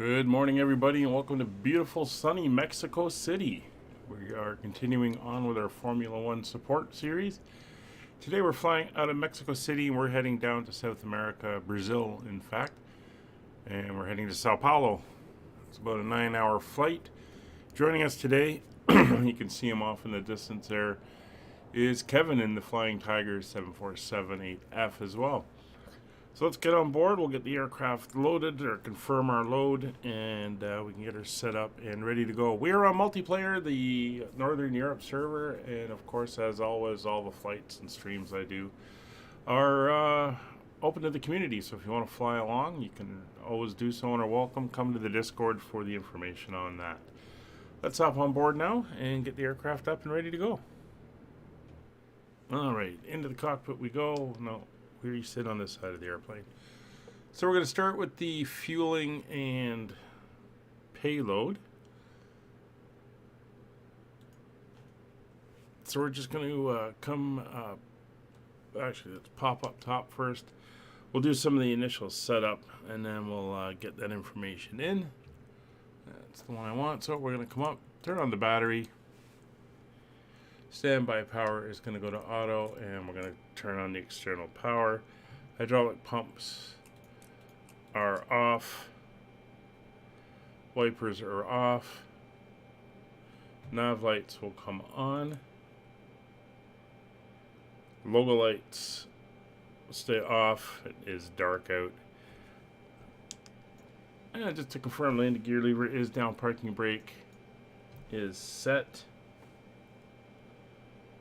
Good morning, everybody, and welcome to beautiful, sunny Mexico City. We are continuing on with our Formula One support series. Today we're flying out of Mexico City and we're heading down to South America, Brazil, in fact. And we're heading to Sao Paulo. It's about a 9-hour flight. Joining us today, you can see him off in the distance there, is Kevin in the Flying Tiger 7478F as well. So let's get on board. We'll get the aircraft loaded or confirm our load, and we can get her set up and ready to go. We are on multiplayer, the Northern Europe server, and of course, as always, all the flights and streams I do are open to the community. So if you want to fly along, you can always do so and are welcome. Come to the Discord for the information on that. Let's hop on board now and get the aircraft up and ready to go. All right, into the cockpit we go. No. We sit on this side of the airplane. So we're going to start with the fueling and payload. So we're just going to actually let's pop up top first. We'll do some of the initial setup and then we'll get that information in. That's the one I want. So we're going to come up, turn on the battery. Standby power is going to go to auto, and we're going to turn on the external power. Hydraulic pumps are off. Wipers are off. Nav lights will come on. Logo lights will stay off. It is dark out. And just to confirm, landing gear lever is down. Parking brake is set.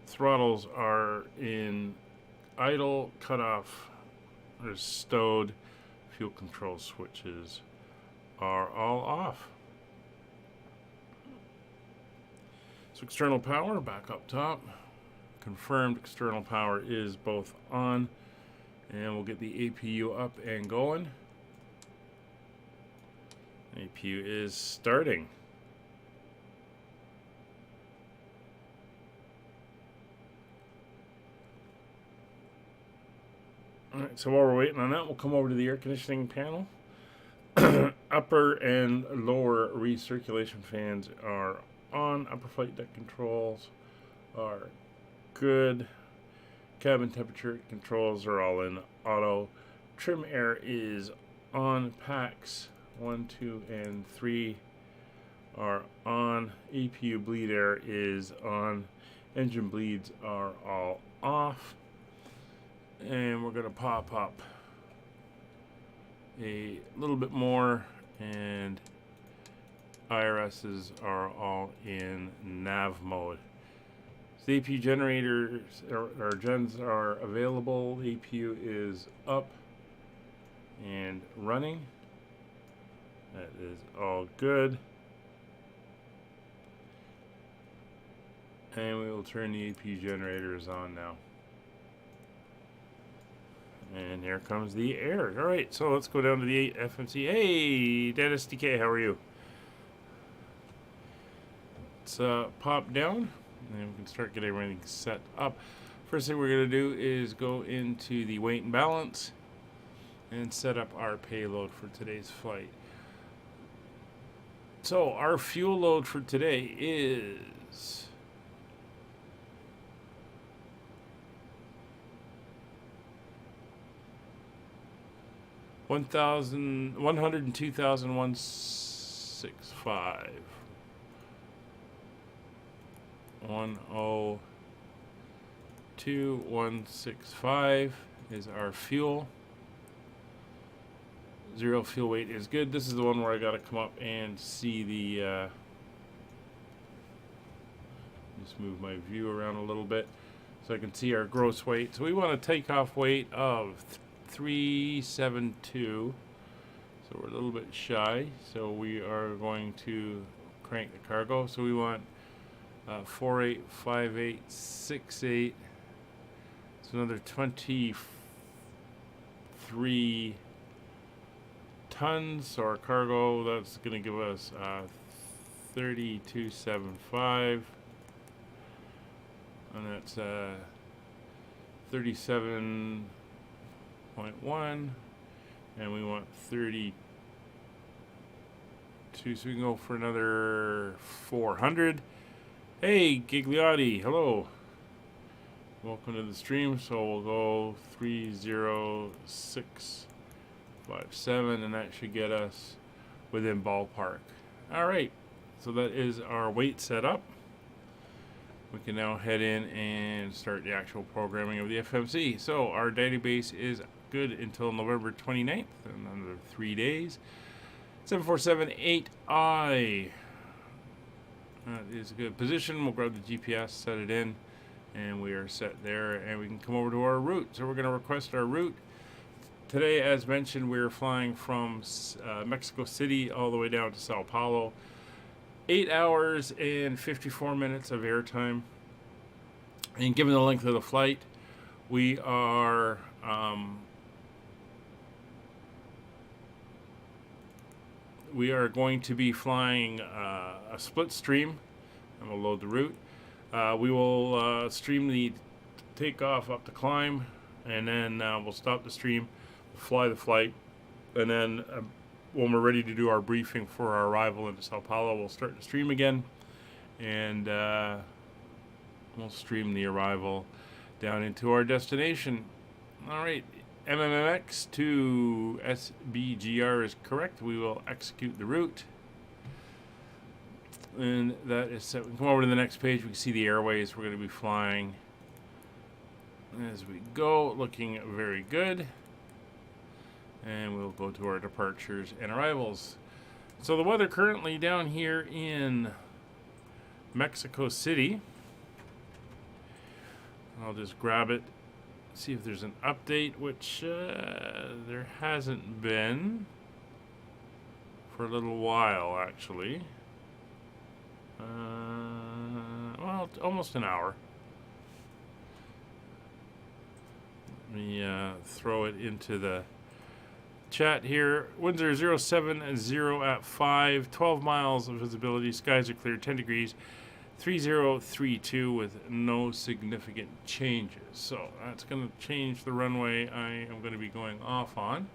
Throttles are in idle, cutoff, or stowed. Fuel control switches are all off. So external power back up top. Confirmed external power is both on, and we'll get the APU up and going. APU is starting. Alright, so while we're waiting on that, we'll come over to the air conditioning panel. Upper and lower recirculation fans are on. Upper flight deck controls are good. Cabin temperature controls are all in auto. Trim air is on. Packs 1, 2, and 3 are on. APU bleed air is on. Engine bleeds are all off. And we're going to pop up a little bit more, and IRSs are all in nav mode. So the APU generators or gens are available. The APU is up and running. That is all good. And we will turn the APU generators on now. And here comes the air. All right, so let's go down to the FMC. Hey, Dennis DK, how are you? Let's pop down, and we can start getting everything set up. First thing we're going to do is go into the weight and balance and set up our payload for today's flight. So our fuel load for today is 102,165. 102,165 is our fuel. Zero fuel weight is good. This is the one where I got to come up and see the just move my view around a little bit so I can see our gross weight. So we want a takeoff weight of 372, so we're a little bit shy, so we are going to crank the cargo. So we want 485868, so another 23 tons. So our cargo, that's going to give us 3275, and that's 37.1, and we want 32 2, so we can go for another 400. Hey, Gigliotti, hello. Welcome to the stream. So we'll go 30657, and that should get us within ballpark. All right, so that is our weight set up. We can now head in and start the actual programming of the FMC. So our database is good until November 29th, another 3 days. 7478I. That is a good position. We'll grab the GPS, set it in, and we are set there, and we can come over to our route. So we're going to request our route. Today, as mentioned, we're flying from Mexico City all the way down to Sao Paulo. 8 hours and 54 minutes of airtime. And given the length of the flight, we are going to be flying a split stream, and we'll load the route. We will stream the takeoff up to climb, and then we'll stop the stream, fly the flight, and then when we're ready to do our briefing for our arrival into Sao Paulo, we'll start the stream again, and we'll stream the arrival down into our destination. All right. MMMX to SBGR is correct. We will execute the route. And that is set. We can come over to the next page. We can see the airways we're going to be flying as we go. Looking very good. And we'll go to our departures and arrivals. So the weather currently down here in Mexico City. I'll just grab it. See if there's an update, which there hasn't been for a little while, actually. Well, almost an hour. Let me throw it into the chat here. Winds are 070 at 5, 12 miles of visibility. Skies are clear, 10 degrees. 3032 with no significant changes. So that's going to change the runway I am going to be going off on.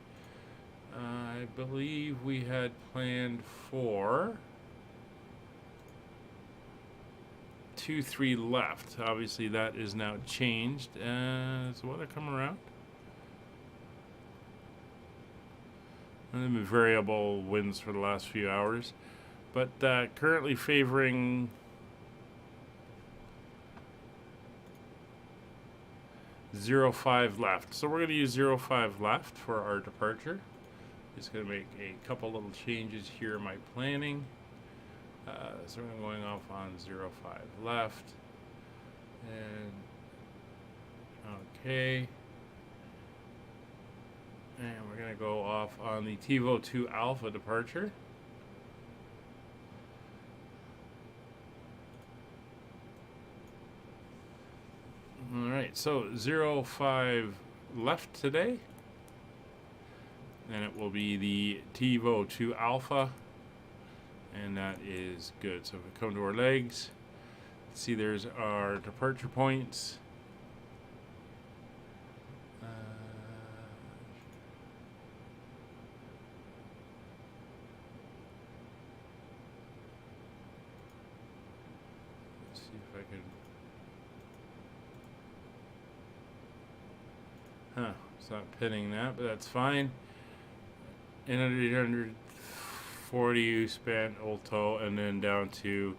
I believe we had planned for 23 left. Obviously that is now changed. Does the weather come around? And there have been variable winds for the last few hours, but currently favoring 05 left. So we're going to use 05 left for our departure. Just going to make a couple little changes here in my planning. So we're going off on 05 left. And okay. And we're going to go off on the TiVo 2 Alpha departure. All right, so 05 left today, and it will be the TiVo 2 Alpha, and that is good. So if we come to our legs, see there's our departure points. Let's see if I can. It's not pinning that, but that's fine. In under 840 U-span, Ulto, and then down to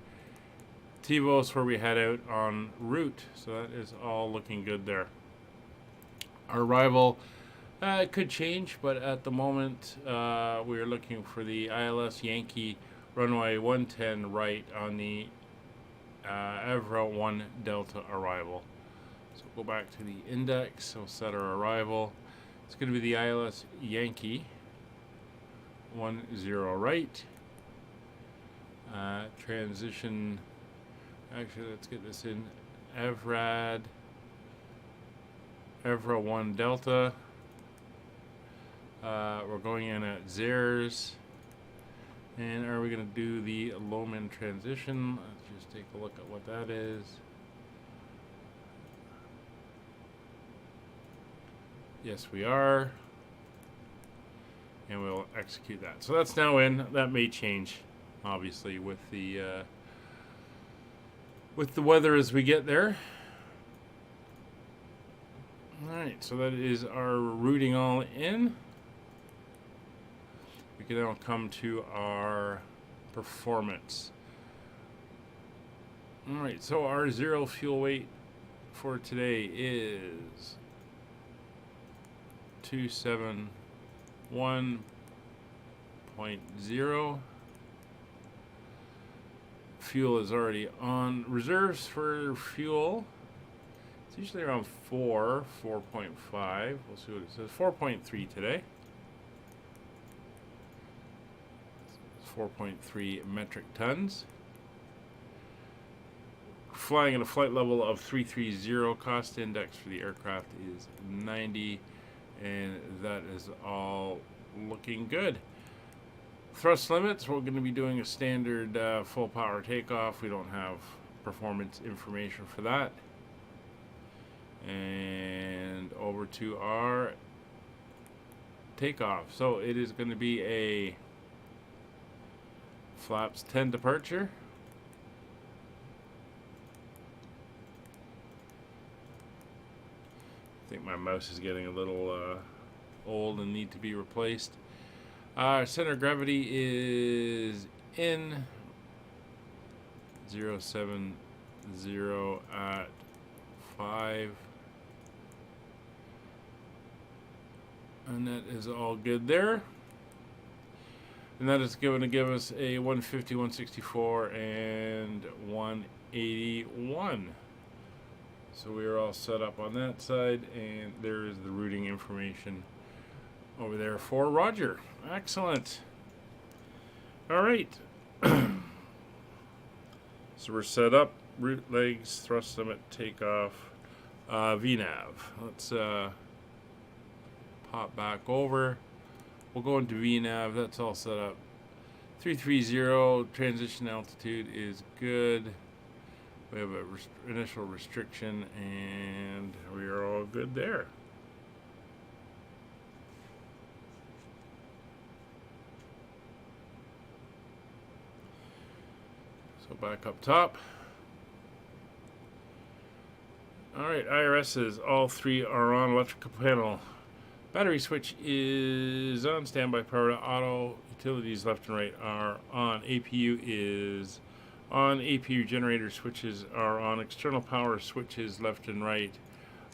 TiVos where we head out en route. So that is all looking good there. Our arrival could change, but at the moment we are looking for the ILS Yankee runway 110 right on the Evra 1 Delta arrival. So we'll go back to the index. We'll set our arrival. It's going to be the ILS Yankee 10 right. Transition. Actually, let's get this in. Evra 1 Delta. We're going in at Zers. And are we going to do the Loman transition? Let's just take a look at what that is. Yes, we are. And we'll execute that. So that's now in. That may change obviously with the weather as we get there. Alright, so that is our routing all in. We can now come to our performance. Alright, so our zero fuel weight for today is 271.0. Fuel is already on. Reserves for fuel, it's usually around 4.5. We'll see what it says. 4.3 today. 4.3 metric tons. Flying at a flight level of 330. Cost index for the aircraft is 90, and that is all looking good. Thrust limits, we're going to be doing a standard full power takeoff. We don't have performance information for that. And over to our takeoff. So it is going to be a flaps 10 departure. I think my mouse is getting a little old and need to be replaced. Center of gravity is in 070 at 5. And that is all good there. And that is going to give us a 150, 164, and 181. So we are all set up on that side, and there is the routing information over there for Roger. Excellent. All right. So we're set up. Root legs, thrust limit, takeoff, VNAV. Let's pop back over. We'll go into VNAV. That's all set up. 330 transition altitude is good. We have an initial restriction, and we are all good there. So back up top. Alright, IRSs, all three are on. Electrical panel. Battery switch is on. Standby power to auto. Utilities left and right are on. APU is on. APU generator switches are on. External power switches left and right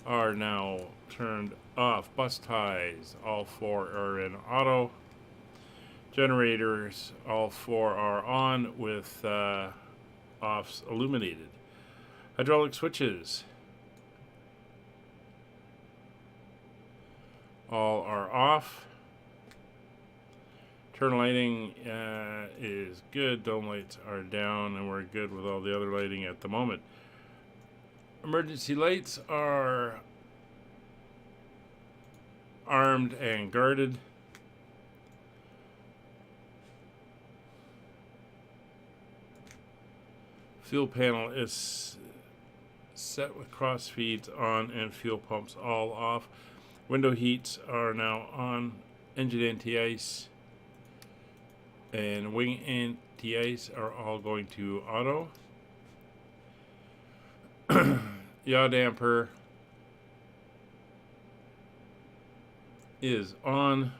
are now turned off. Bus ties, all four are in auto. Generators, all four are on with offs illuminated. Hydraulic switches, all are off. Turn lighting is good. Dome lights are down, and we're good with all the other lighting at the moment. Emergency lights are armed and guarded. Fuel panel is set with cross feeds on and fuel pumps all off. Window heats are now on. Engine anti-ice and wing anti-ice are all going to auto. Yaw damper is on.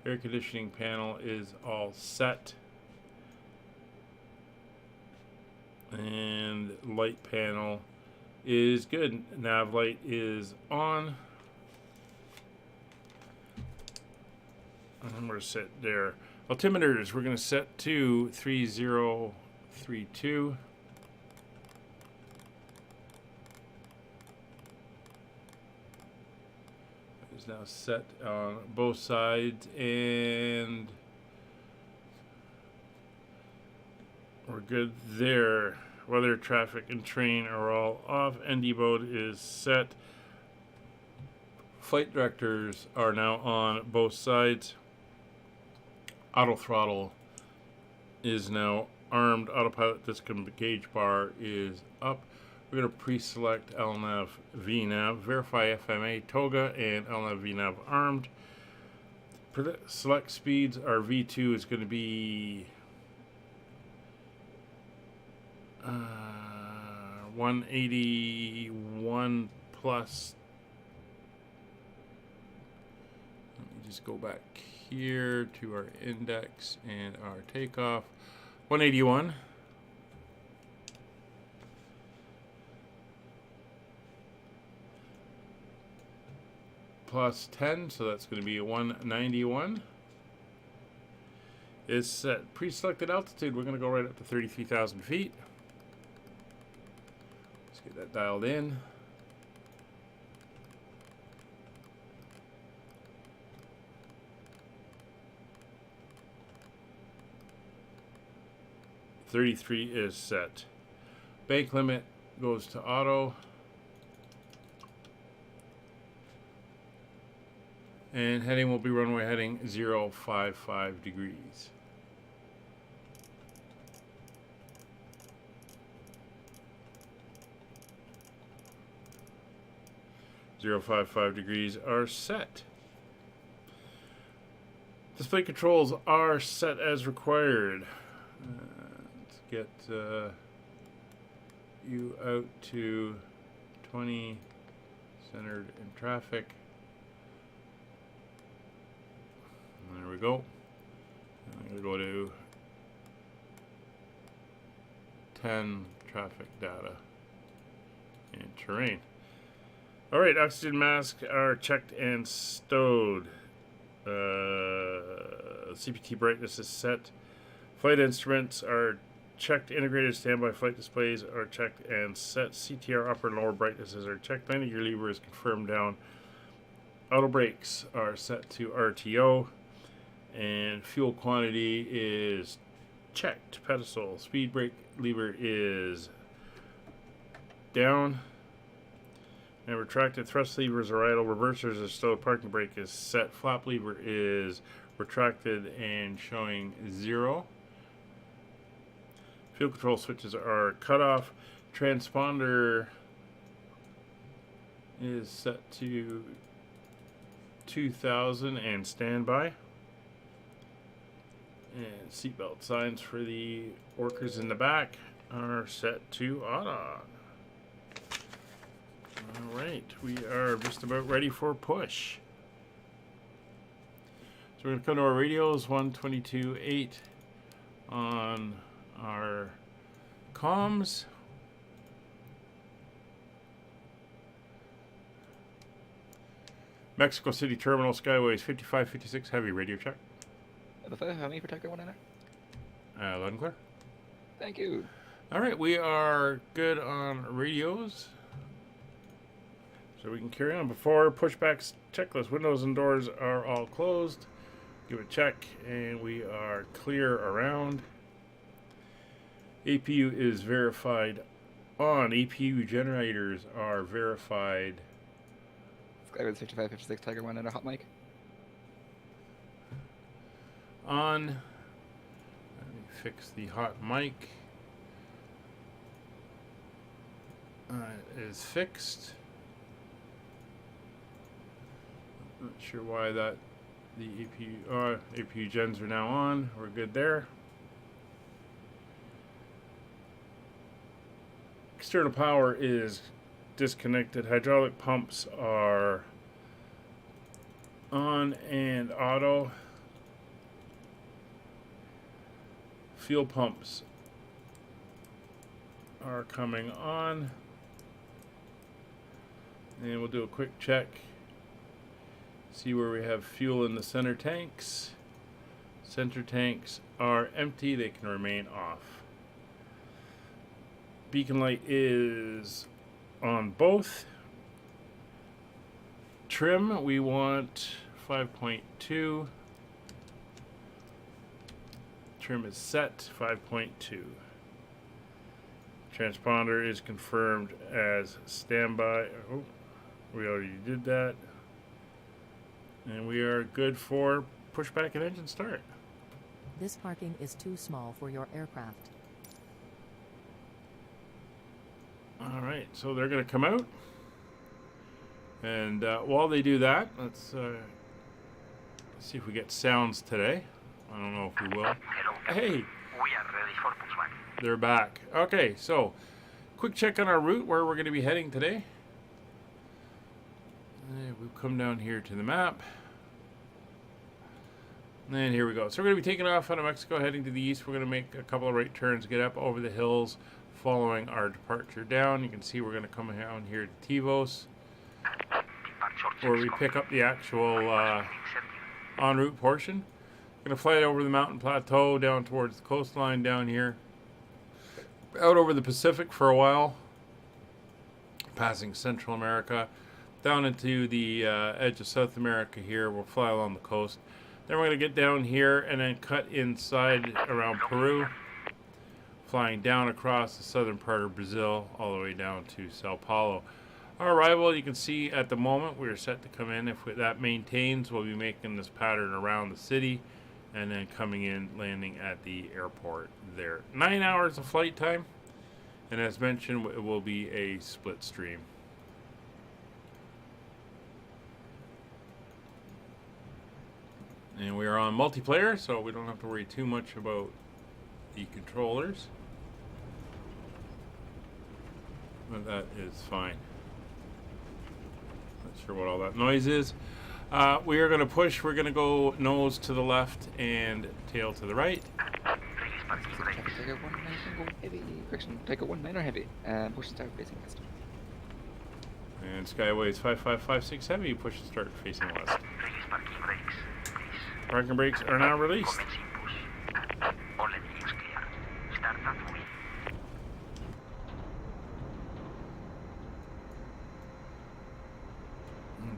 Air conditioning panel is all set. And light panel is good. Nav light is on. And we're set there. Altimeters, we're going to set to 3032. It is now set on both sides, and we're good there. Weather, traffic, and train are all off. ND mode is set. Flight directors are now on both sides. Auto throttle is now armed. Autopilot disc and gauge bar is up. We're going to pre-select LNAV VNAV. Verify FMA TOGA and LNAV VNAV armed. Select speeds. Our V2 is going to be 181 plus. Let me just go back here to our index and our takeoff. 181. Plus 10, so that's going to be 191. Is set pre-selected altitude. We're going to go right up to 33,000 feet. Let's get that dialed in. .33 is set. Bank limit goes to auto. And heading will be runway heading 055 degrees. .055 degrees are set. Display controls are set as required. Let's get you out to 20, centered in traffic. There we go. I'm going to go to 10 traffic data and terrain. Alright, oxygen masks are checked and stowed. CPT brightness is set. Flight instruments are checked. Integrated standby flight displays are checked and set. CTR upper and lower brightnesses are checked. Landing gear lever is confirmed down. Auto brakes are set to RTO. And fuel quantity is checked. Pedestal. Speed brake lever is down. And retracted thrust levers are idle. Reversers are stowed. Parking brake is set. Flap lever is retracted and showing 0. Fuel control switches are cut off. Transponder is set to 2000 and standby. And seatbelt signs for the workers in the back are set to auto. Alright, we are just about ready for push. So we're going to come to our radios, 122.8 on our comms. Mexico City Terminal, Skyways 5556, heavy radio check. How many protector one in there? Loud and clear. Thank you. Alright, we are good on radios. So we can carry on. Before pushbacks checklist, windows and doors are all closed. Give a check and we are clear around. APU is verified on. APU generators are verified. Skyward 5556 Tiger 1 and a hot mic. On. Let me fix the hot mic. It is fixed. Not sure why that the APU gens are now on. We're good there. External power is disconnected. Hydraulic pumps are on and auto. Fuel pumps are coming on. And we'll do a quick check. See where we have fuel in the center tanks. Center tanks are empty. They can remain off. Beacon light is on both. Trim, we want 5.2. Trim is set, 5.2. Transponder is confirmed as standby. Oh, we already did that. And we are good for pushback and engine start. This parking is too small for your aircraft. All right, so they're going to come out. And while they do that, let's see if we get sounds today. I don't know if we will. Hello. Hey, We are ready for pushback. they're back. Okay, so quick check on our route where we're going to be heading today. We've come down here to the map. And here we go. So we're going to be taking off out of Mexico, heading to the east. We're going to make a couple of right turns, get up over the hills, following our departure down. You can see we're going to come down here to Tivos, where we pick up the actual en route portion. We're going to fly it over the mountain plateau, down towards the coastline down here, out over the Pacific for a while, passing Central America, down into the edge of South America here. We'll fly along the coast. Then we're going to get down here and then cut inside around Peru, flying down across the southern part of Brazil all the way down to Sao Paulo. Our arrival, you can see at the moment we're set to come in. If that maintains, we'll be making this pattern around the city and then coming in, landing at the airport there. 9 hours of flight time, and as mentioned, it will be a split stream. And we are on multiplayer, so we don't have to worry too much about the controllers. But that is fine. Not sure what all that noise is. We are going to push. We're going to go nose to the left and tail to the right. Tiger 1 go heavy. Correction, Tiger 1 minor heavy. And push and start facing west. And Skyways 5556 heavy. Push and start facing west. Parking brakes are now released.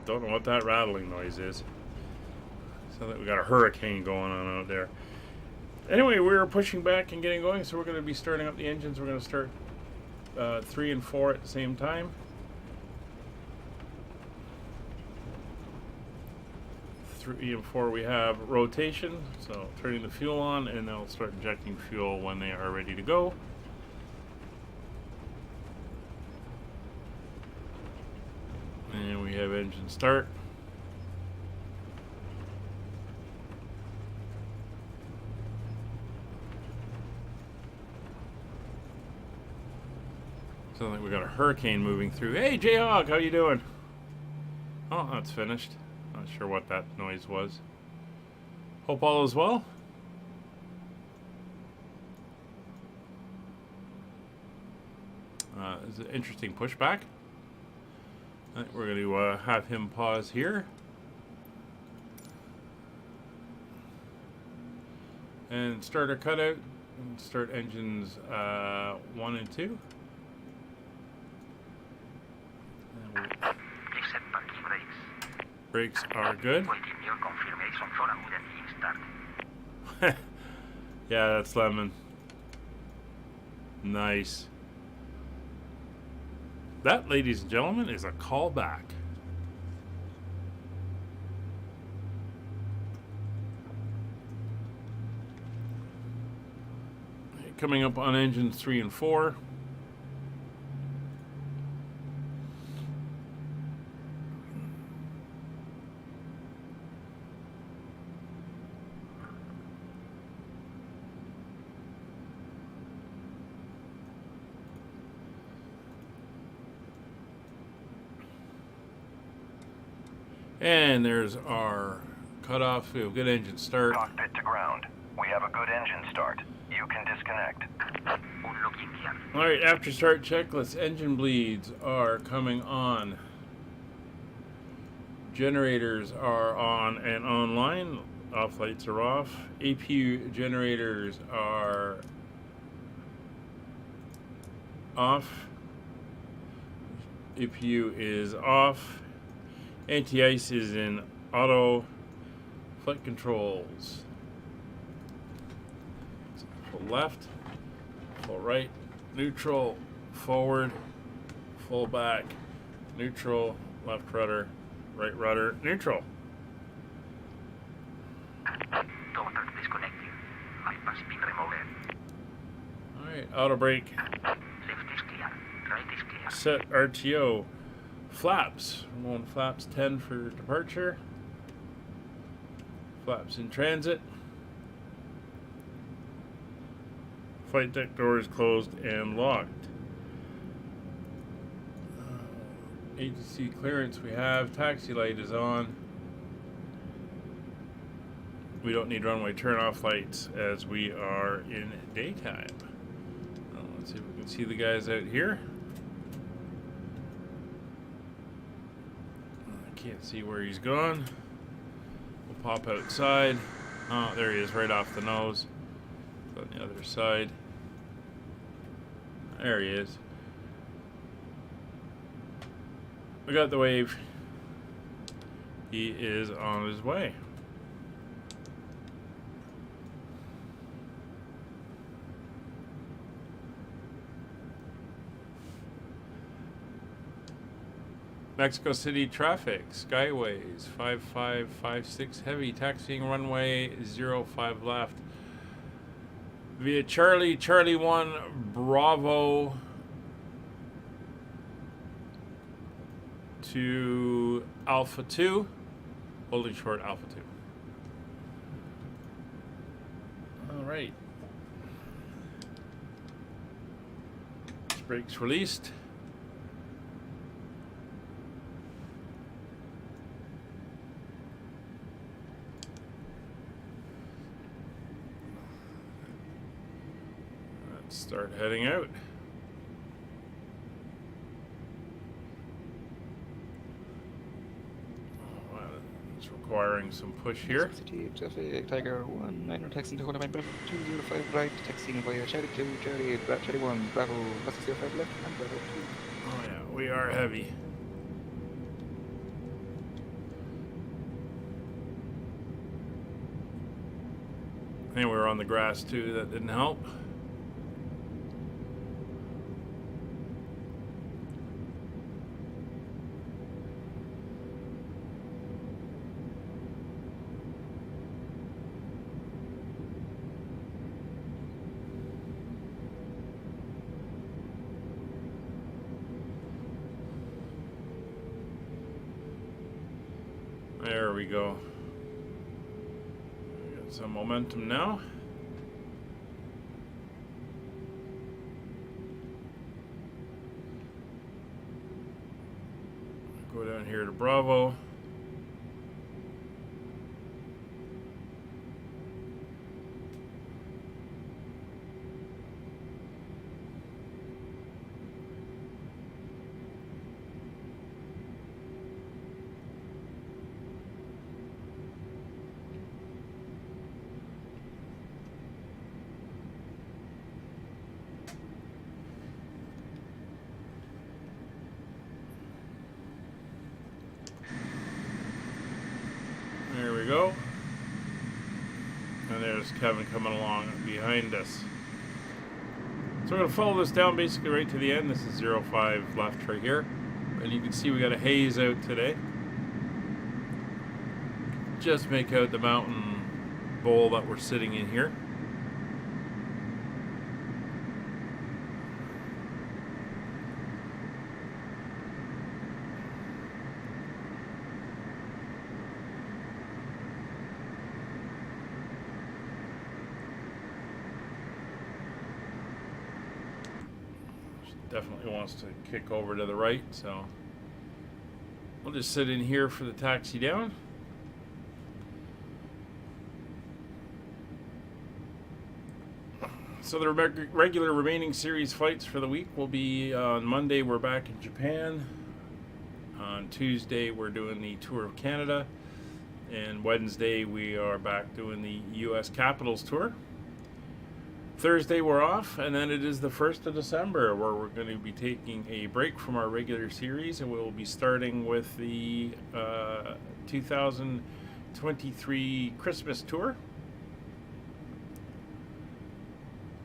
Don't know what that rattling noise is. So that we got a hurricane going on out there. Anyway, we're pushing back and getting going, so we're going to be starting up the engines. We're going to start 3 and 4 at the same time. 3 and 4 we have rotation, so turning the fuel on, and they'll start injecting fuel when they are ready to go. And we have engine start. Sounds like we got a hurricane moving through. Hey, Jayhawk, how you doing? Oh, that's finished. Not sure what that noise was. Hope all is well. It's an interesting pushback. I think we're going to have him pause here. And start our cutout. And start engines 1 and 2. And brakes are good. Yeah, that's Lemon. Nice. That, ladies and gentlemen, is a callback. Coming up on engines 3 and 4. And there's our cutoff. We have a good engine start. Cockpit to ground. We have a good engine start. You can disconnect. Alright, after start checklist, engine bleeds are coming on. Generators are on and online. Off lights are off. APU generators are off. APU is off. Anti-ice is in auto. Flight controls. Full left, full right, neutral, forward, full back, neutral, left rudder, right rudder, neutral. Alright, auto brake. Set RTO. Flaps. We're going flaps 10 for departure. Flaps in transit. Flight deck door is closed and locked. Agency clearance we have. Taxi light is on. We don't need runway turnoff lights as we are in daytime. Let's see if we can see the guys out here. I can't see where he's gone. We'll pop outside. Oh, there he is, right off the nose. On the other side. There he is. We got the wave. He is on his way. Mexico City traffic, Skyways, 5556 heavy, taxiing runway 05 left. Via Charlie 1, Bravo to Alpha 2, holding short Alpha 2. All right. Brakes released. Start heading out. Oh, wow, it's requiring some push here. City traffic, Tiger 1, 9 taxi to Honeycomb, Bravo 205 right, taxiing via Charlie 2, Charlie 1, Bravo 605 left, and Bravo 2. Oh yeah, we are heavy. And we were on the grass too, that didn't help. There we go. We got some momentum now. Go down here to Bravo. There we go. And there's Kevin coming along behind us. So we're going to follow this down basically right to the end. This is 05 left right here. And you can see we got a haze out today. Just make out the mountain bowl that we're sitting in here. Definitely wants to kick over to the right, so we'll just sit in here for the taxi down. So the regular remaining series flights for the week will be on Monday we're back in Japan. On Tuesday we're doing the Tour of Canada. And Wednesday we are back doing the US Capitals Tour. Thursday we're off, and then it is the 1st of December where we're going to be taking a break from our regular series, and we'll be starting with the 2023 Christmas tour.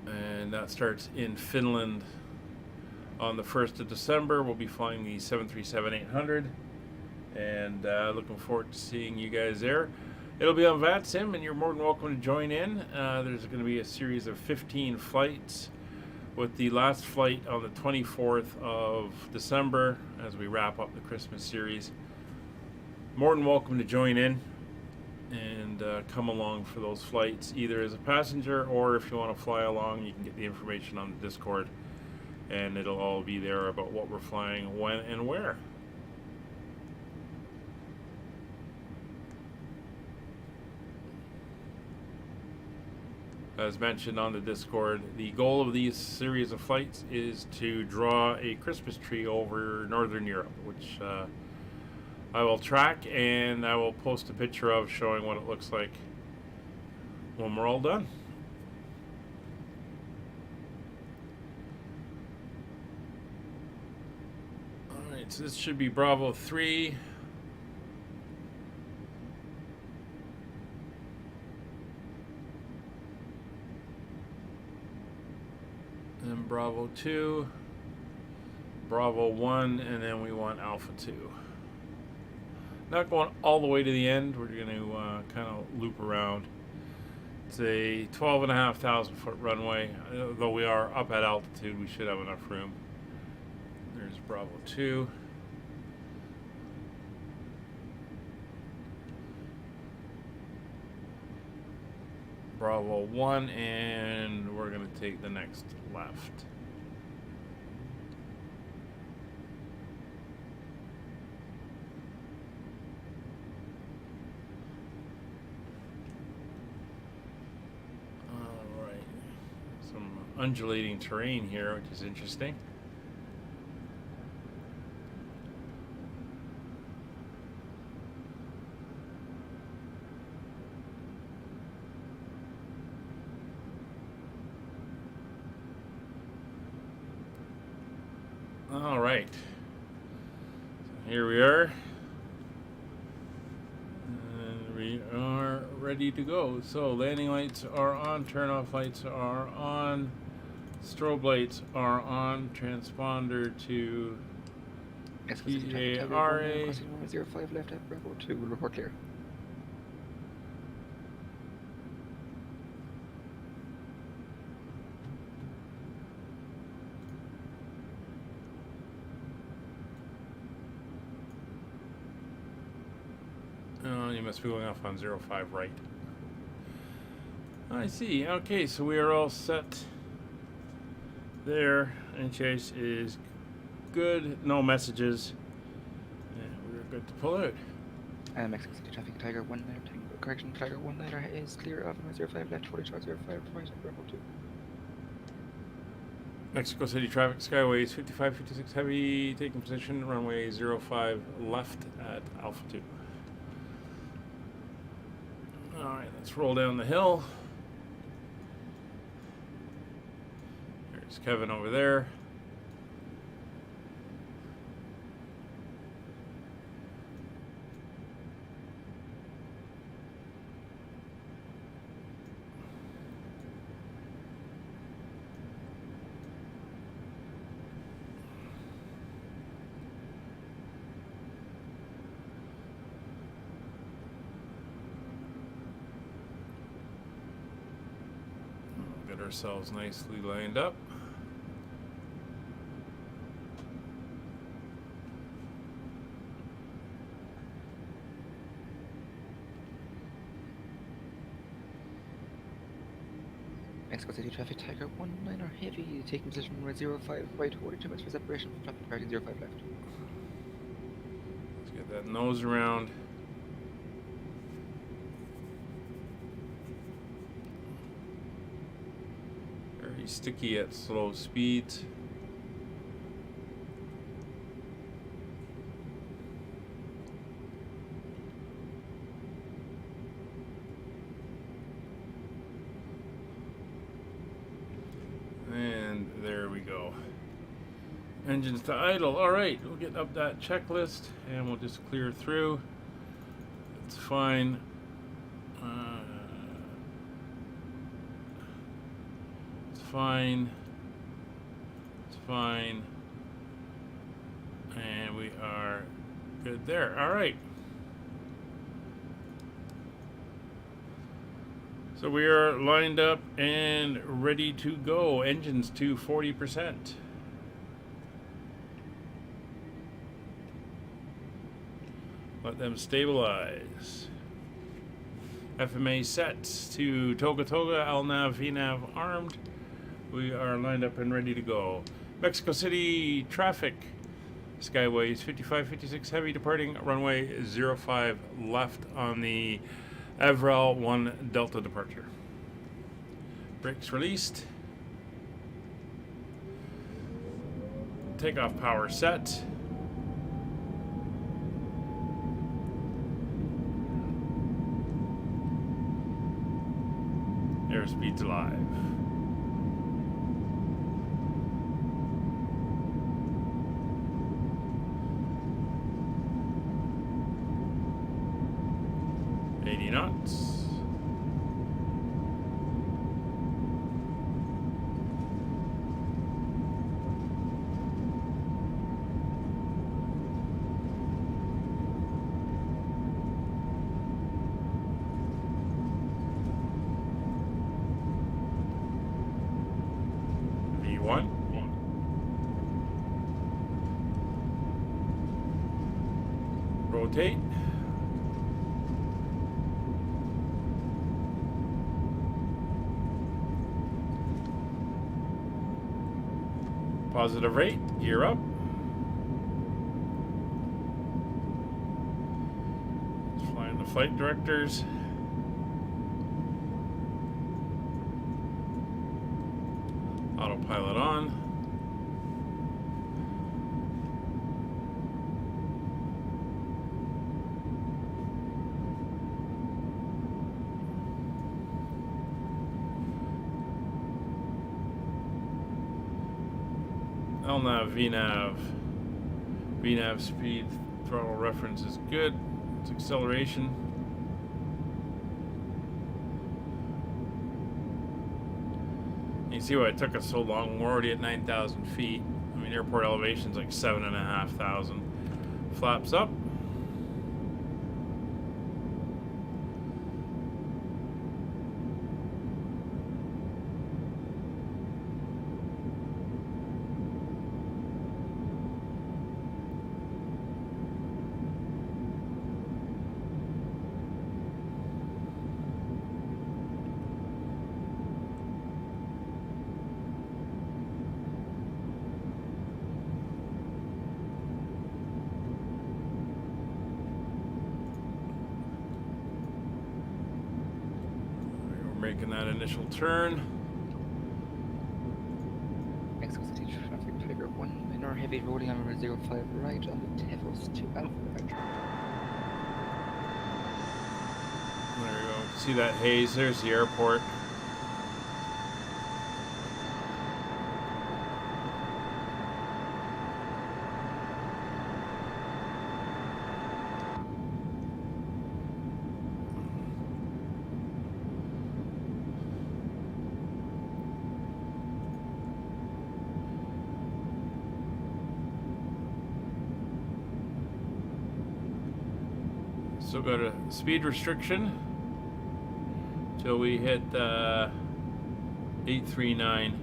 And that starts in Finland on the 1st of December. We'll be flying the 737-800, and looking forward to seeing you guys there. It'll be on VATSIM, and you're more than welcome to join in. There's going to be a series of 15 flights, with the last flight on the 24th of December as we wrap up the Christmas series. More than welcome to join in. and come along for those flights, either as a passenger or if you want to fly along. You can get the information on the Discord, and it'll all be there about what we're flying, when, and where. As mentioned on the Discord, the goal of these series of flights is to draw a Christmas tree over Northern Europe, which I will track, and I will post a picture of showing what it looks like when we're all done. Alright, so this should be Bravo 3. Then Bravo 2, Bravo 1, and then we want Alpha 2. Not going all the way to the end. We're going to kind of loop around. It's a 12,500 foot runway. Though we are up at altitude, we should have enough room. There's Bravo 2. Bravo 1, and we're going to take the next left. Alright. Some undulating terrain here, which is interesting. All right, so here we are, and we are ready to go. So landing lights are on, turn-off lights are on, strobe lights are on, transponder to PARA. 05 left at Bravo 2, will report clear. Oh, you must be going off on 05 right. I see. Okay, so we are all set there. And chase is good. No messages. And we're good to pull out. Mexico City traffic, Tiger 1 there, correction, Tiger 1 there is clear of 05 left, 40 short 05, right at Bravo 2. Mexico City traffic, Skyways 55, 56 heavy, taking position, runway 05 left at Alpha 2. Alright, let's roll down the hill. There's Kevin over there. Get ourselves nicely lined up. Mexico City traffic, Tiger 19er heavy, taking position with 05 right, 42 minutes for separation from traffic party 05 left. Let's get that nose around. Very sticky at slow speeds. And there we go. Engines to idle. Alright, we'll get up that checklist and we'll just clear through. It's fine. It's fine. It's fine. And we are good there. Alright. So we are lined up and ready to go. Engines to 40%. Let them stabilize. FMA set to Toga Toga, LNAV, VNAV armed. We are lined up and ready to go. Mexico City traffic. Skyways 55, 56 heavy departing runway 05 left on the Avril 1 Delta departure. Brakes released. Takeoff power set. Airspeed's live. Knots. V1. Rotate. Positive rate, gear up. Flying the flight directors. Autopilot on. LNAV, VNAV. VNAV speed throttle reference is good. It's acceleration. You see why it took us so long. We're already at 9,000 feet. I mean, airport elevation's like 7,500. Flaps up. Making that initial turn. Mexico City traffic figure 1 minor heavy rolling on 05 right on the Tevos to Alpha right. There we go. See that haze? There's the airport. Still got a speed restriction till we hit 839.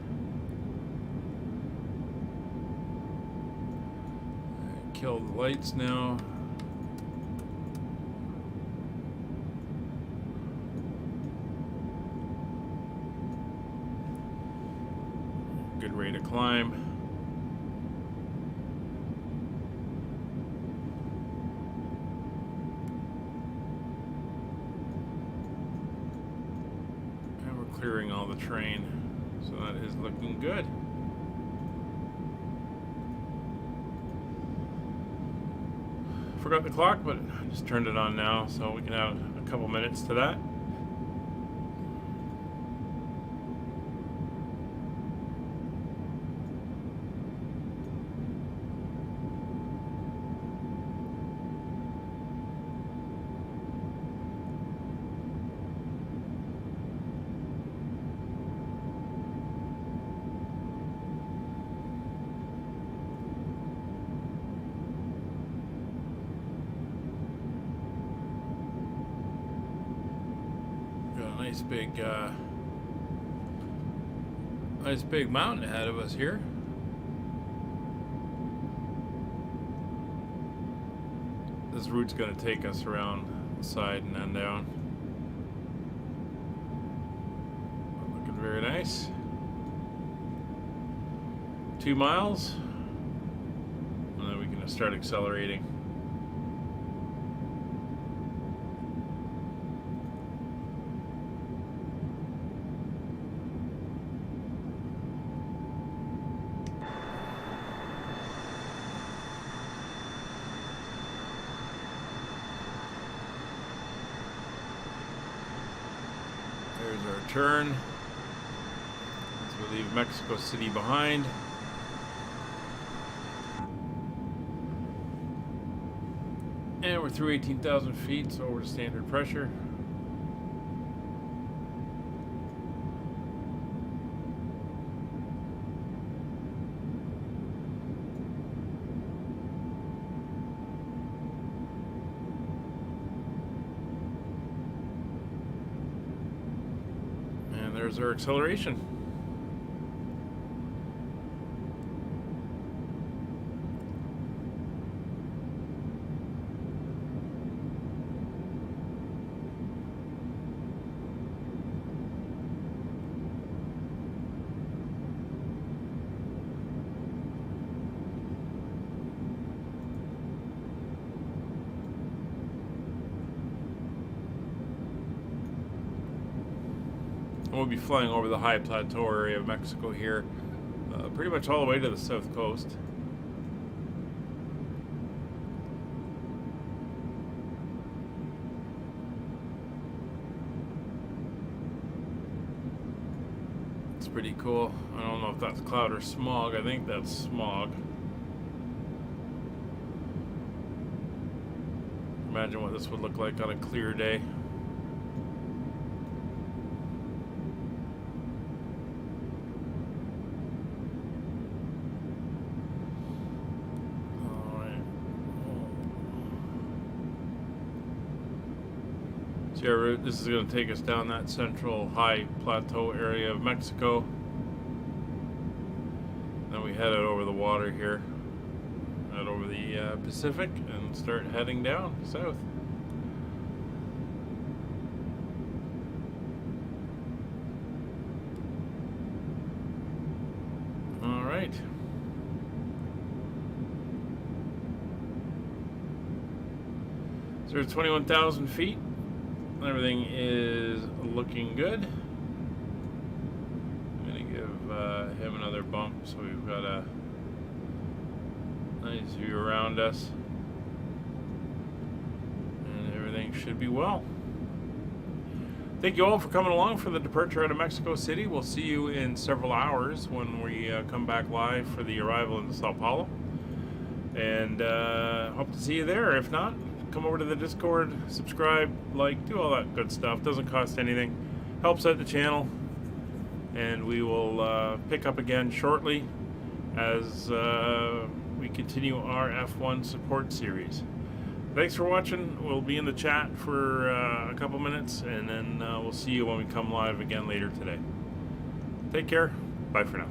Kill the lights now. Good rate of climb. Clearing all the terrain, so that is looking good. Forgot the clock, but I just turned it on now, so we can have a couple minutes to that. Nice big mountain ahead of us here. This route's going to take us around the side and then down. nice. 2 miles. And then we can start accelerating. There's our turn. As we leave Mexico City behind. And we're through 18,000 feet, so we're to standard pressure. And there's our acceleration. And we'll be flying over the high plateau area of Mexico here, pretty much all the way to the south coast. It's pretty cool. I don't know if that's cloud or smog. I think that's smog. Imagine what this would look like on a clear day. So yeah, this is going to take us down that central high plateau area of Mexico. Then we head out over the water here, out over the Pacific, and start heading down south. All right. So there's 21,000 feet. Everything is looking good. I'm going to give him another bump so we've got a nice view around us. And everything should be well. Thank you all for coming along for the departure out of Mexico City. We'll see you in several hours when we come back live for the arrival into Sao Paulo. And hope to see you there. If not, come over to the Discord, subscribe, like, do all that good stuff. Doesn't cost anything. Helps out the channel. And we will pick up again shortly as we continue our F1 support series. Thanks for watching. We'll be in the chat for a couple minutes, and then we'll see you when we come live again later today. Take care. Bye for now.